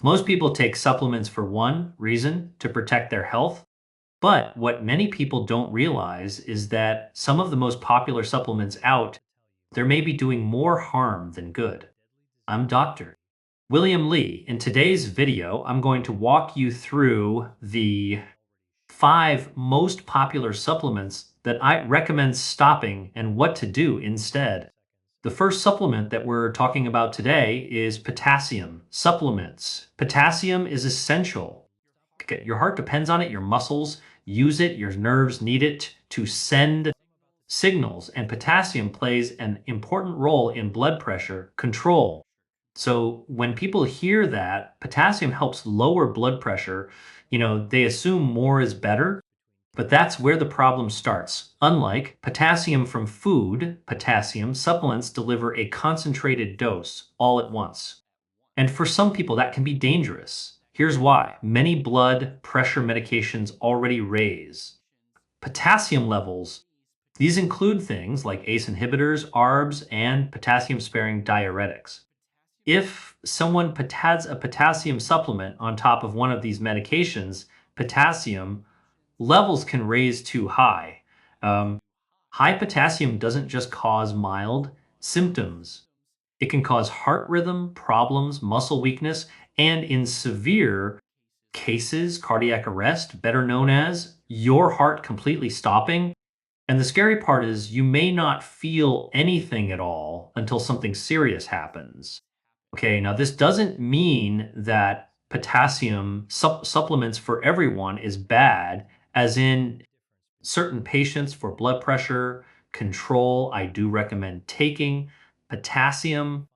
Most people take supplements for one reason, to protect their health. But what many people don't realize is that some of the most popular supplements out, they may be doing more harm than good. I'm Dr. William Lee. In today's video, I'm going to walk you through the 5 most popular supplements that I recommend stopping and what to do instead. The first supplement that we're talking about today is potassium supplements. Potassium is essential. Okay, your heart depends on it, your muscles use it, your nerves need it to send signals, and potassium plays an important role in blood pressure control. So when people hear that potassium helps lower blood pressure, they assume more is better, but that's where the problem starts. Unlike potassium from food, potassium supplements deliver a concentrated dose all at once. And for some people, that can be dangerous. Here's why. Many blood pressure medications already raise potassium levels. These include things like ACE inhibitors, ARBs, and potassium-sparing diuretics. If someone has a potassium supplement on top of one of these medications, potassium levels can raise too high. Um, High potassium doesn't just cause mild symptoms. It can cause heart rhythm problems, muscle weakness, and in severe cases, cardiac arrest, better known as your heart completely stopping. And the scary part is you may not feel anything at all until something serious happens. Okay, now this doesn't mean that potassium supplements for everyone is bad, as in certain patients for blood pressure control, I do recommend taking potassium.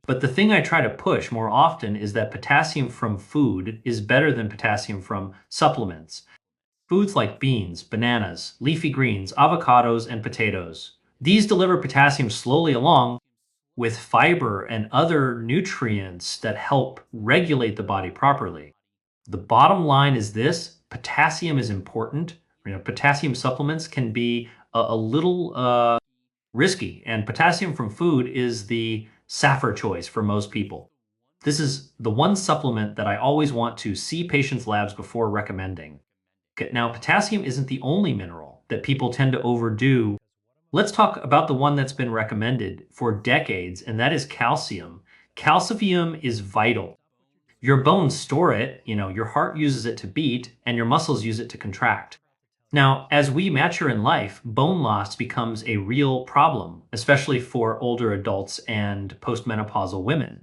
But the thing I try to push more often is that potassium from food is better than potassium from supplements. Foods like beans, bananas, leafy greens, avocados, and potatoes. These deliver potassium slowly along with fiber and other nutrients that help regulate the body properly. The bottom line is this: potassium is important. Potassium supplements can be a little risky, and potassium from food is the safer choice for most people. This is the one supplement that I always want to see patients' labs before recommending. Okay, now, potassium isn't the only mineral that people tend to overdo. Let's talk about the one that's been recommended for decades, and that is calcium. Calcium is vital. Your bones store it, your heart uses it to beat, and your muscles use it to contract. Now, as we mature in life, bone loss becomes a real problem, especially for older adults and postmenopausal women.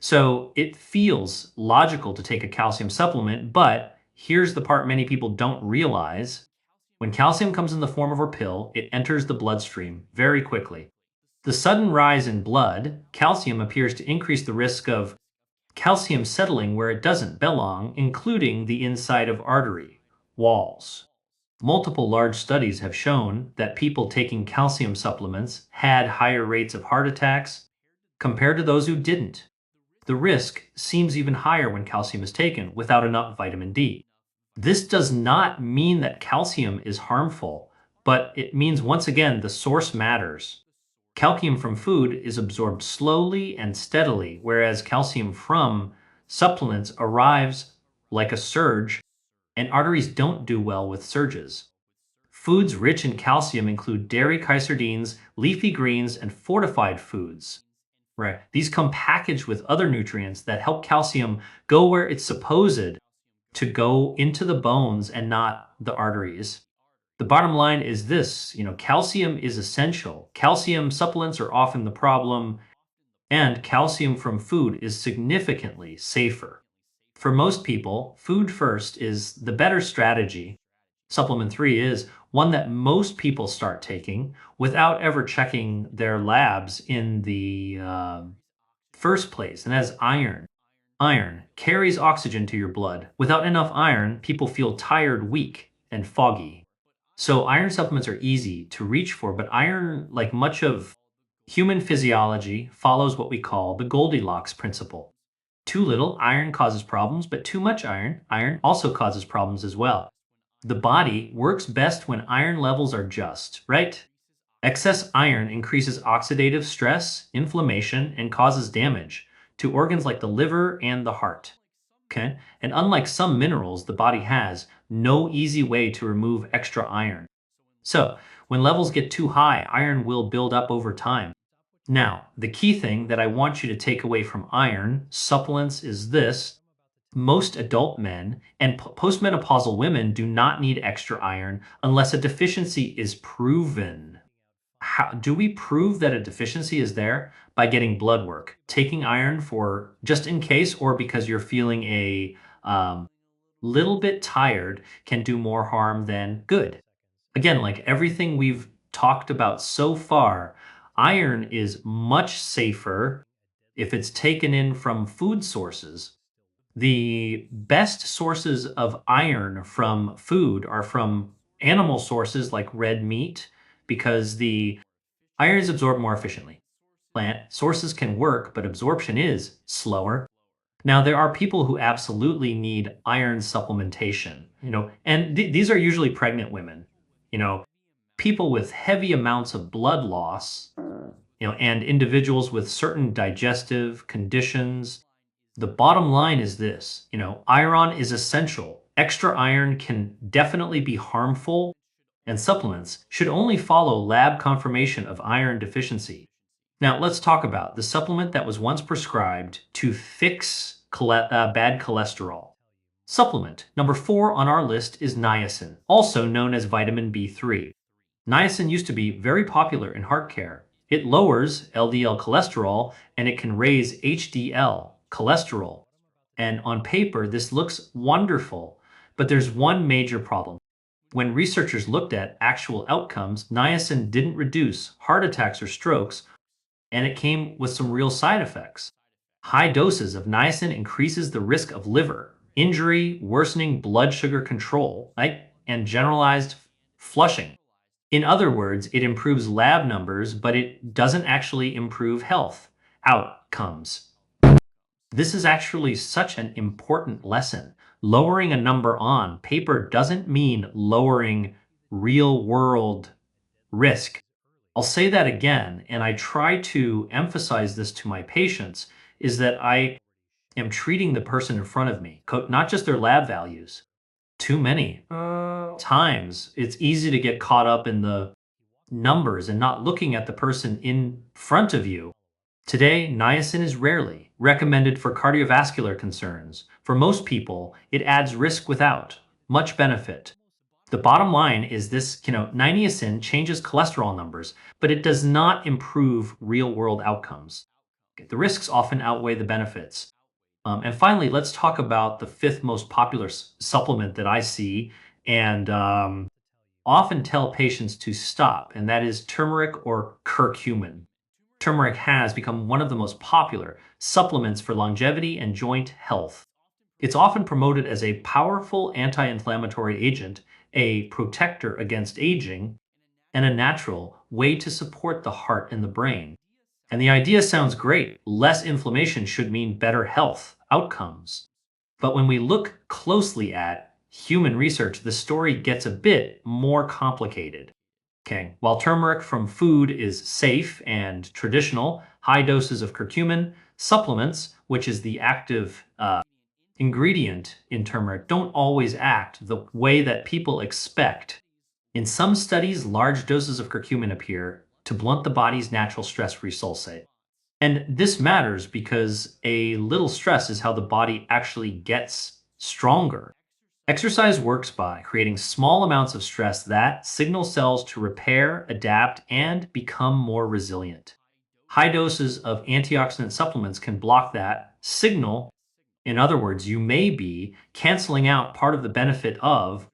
So it feels logical to take a calcium supplement, but here's the part many people don't realize. When calcium comes in the form of a pill, it enters the bloodstream very quickly. The sudden rise in blood calcium appears to increase the risk of calcium settling where it doesn't belong, including the inside of artery walls. Multiple large studies have shown that people taking calcium supplements had higher rates of heart attacks compared to those who didn't. The risk seems even higher when calcium is taken without enough vitamin D. This does not mean that calcium is harmful, but it means, once again, the source matters. Calcium from food is absorbed slowly and steadily, whereas calcium from supplements arrives like a surge, and arteries don't do well with surges. Foods rich in calcium include dairy sardines, leafy greens, and fortified foods. Right. These come packaged with other nutrients that help calcium go where it's supposed to go, into the bones and not the arteries. The bottom line is this, calcium is essential. Calcium supplements are often the problem, and calcium from food is significantly safer. For most people, food first is the better strategy. Supplement 3 is one that most people start taking without ever checking their labs in the first place, and that's iron. Iron carries oxygen to your blood. Without enough iron, people feel tired, weak, and foggy. So iron supplements are easy to reach for, but iron, like much of human physiology, follows what we call the Goldilocks principle. Too little iron causes problems, but too much iron also causes problems as well. The body works best when iron levels are just, right? Excess iron increases oxidative stress, inflammation, and causes damage to organs like the liver and the heart. Okay. And unlike some minerals, the body has no easy way to remove extra iron. So, when levels get too high, iron will build up over time. Now, the key thing that I want you to take away from iron supplements is this: most adult men and postmenopausal women do not need extra iron unless a deficiency is proven. How do we prove that a deficiency is there? By getting blood work, taking iron for just in case, or because you're feeling a little bit tired can do more harm than good. Again, like everything we've talked about so far, iron is much safer if it's taken in from food sources. The best sources of iron from food are from animal sources like red meat, because the iron is absorbed more efficiently. Plant sources can work, but absorption is slower. Now, there are people who absolutely need iron supplementation, and these are usually pregnant women, you know, people with heavy amounts of blood loss, and individuals with certain digestive conditions. The bottom line is this, iron is essential. Extra iron can definitely be harmful, and supplements should only follow lab confirmation of iron deficiency. Now, let's talk about the supplement that was once prescribed to fix bad cholesterol. Supplement number 4 on our list is niacin, also known as vitamin B3. Niacin used to be very popular in heart care. It lowers LDL cholesterol and it can raise HDL cholesterol. And on paper, this looks wonderful. But there's one major problem. When researchers looked at actual outcomes, niacin didn't reduce heart attacks or strokes, and it came with some real side effects. High doses of niacin increases the risk of liver injury, worsening blood sugar control, right? And generalized flushing. In other words, it improves lab numbers, but it doesn't actually improve health outcomes. This is actually such an important lesson. Lowering a number on paper doesn't mean lowering real world risk. I'll say that again, and I try to emphasize this to my patients, is that I am treating the person in front of me, not just their lab values. Too many times, it's easy to get caught up in the numbers and not looking at the person in front of you. Today, niacin is rarely recommended for cardiovascular concerns. For most people, it adds risk without much benefit. The bottom line is this, niacin changes cholesterol numbers, but it does not improve real world outcomes. The risks often outweigh the benefits. And finally, let's talk about the fifth most popular supplement that I see and often tell patients to stop, and that is turmeric or curcumin. Turmeric has become one of the most popular supplements for longevity and joint health. It's often promoted as a powerful anti inflammatory agent, a protector against aging, and a natural way to support the heart and the brain. And the idea sounds great. Less inflammation should mean better health outcomes. But when we look closely at human research, the story gets a bit more complicated. Okay, while turmeric from food is safe and traditional, high doses of curcumin, supplements, which is the active ingredient in turmeric, don't always act the way that people expect. In some studies, large doses of curcumin appear to blunt the body's natural stress resulfate. And this matters because a little stress is how the body actually gets stronger. Exercise works by creating small amounts of stress that signal cells to repair, adapt, and become more resilient. High doses of antioxidant supplements can block that signal. In other words, you may be canceling out part of the benefit of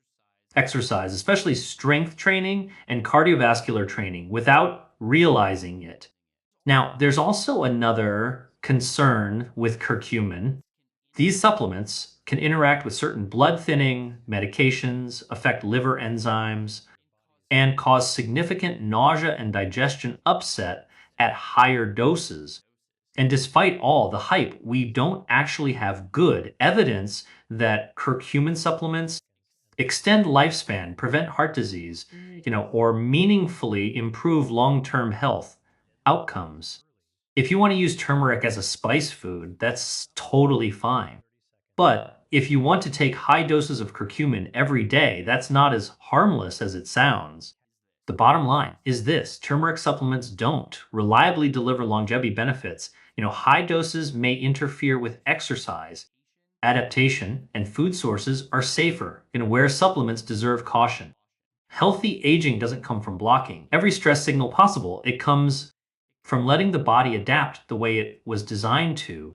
exercise, especially strength training and cardiovascular training, without realizing it. Now, there's also another concern with curcumin. These supplements can interact with certain blood thinning medications, affect liver enzymes, and cause significant nausea and digestion upset at higher doses. And despite all the hype, we don't actually have good evidence that curcumin supplements extend lifespan, prevent heart disease, or meaningfully improve long-term health outcomes. If you want to use turmeric as a spice food, that's totally fine. But if you want to take high doses of curcumin every day, that's not as harmless as it sounds. The bottom line is this: turmeric supplements don't reliably deliver longevity benefits. High doses may interfere with exercise, adaptation, and food sources are safer. Where supplements deserve caution. Healthy aging doesn't come from blocking every stress signal possible. It comes from letting the body adapt the way it was designed to.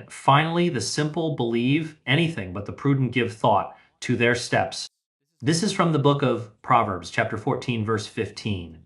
Finally, the simple believe anything, but the prudent give thought to their steps. This is from the book of Proverbs, chapter 14, verse 15.